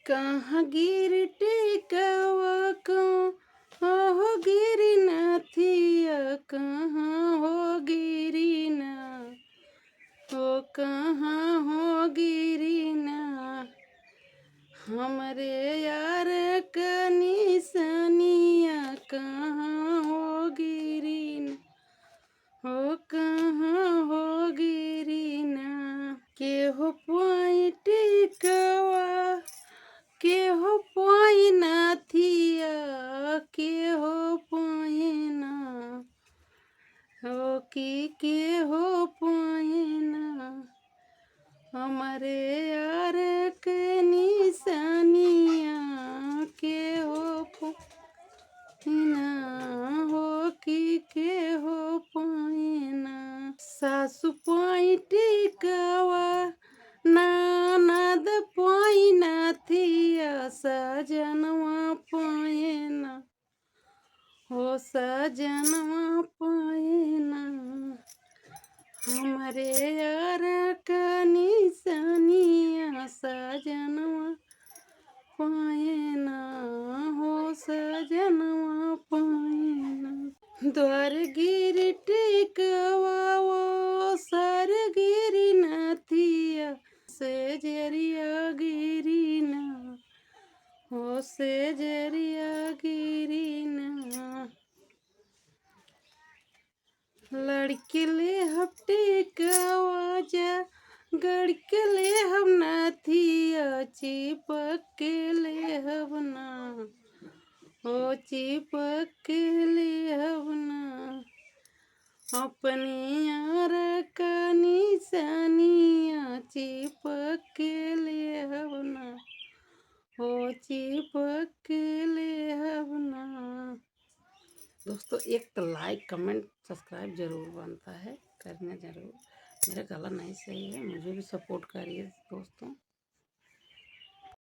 कहाँ गिर टेकवा कहाँ हो गिरी नथिया कहाँ हो गिरी ना हो कहाँ हो गिरी ना हमरे यार का निशानिया कहाँ हो गिरी ना हो कहाँ हो गिरी ना के हो पॉइंट कवा के हो पोइना थिया के हो पोइना हो की के हो पोइना हमारे यार के निशानिया के हो पोइना हो की के हो पोइना सासु पॉइंट कवा ननद पोइना थिया सजनवा पोइना हो सजनवा पोइना हमारे यार का निशानिया सजनवा पोइना हो सजनवा पोइना द्वार गिर टेकवा वो सर गिरी नथिया से जरिया गिरी ना हो से जरिया गिरी ना लड़के ले हफ्ते कवा जा गड़के ले हम नथिया चिपक के ले हम ना हो चिपक के ले हम ना अपने यार का निशानिया चिपक के ले हम ना हो चिपक के ले हम ना। दोस्तों एक तो लाइक कमेंट सब्सक्राइब जरूर बनता है, करना जरूर। मेरा गला नहीं सही है, मुझे भी सपोर्ट करिए दोस्तों।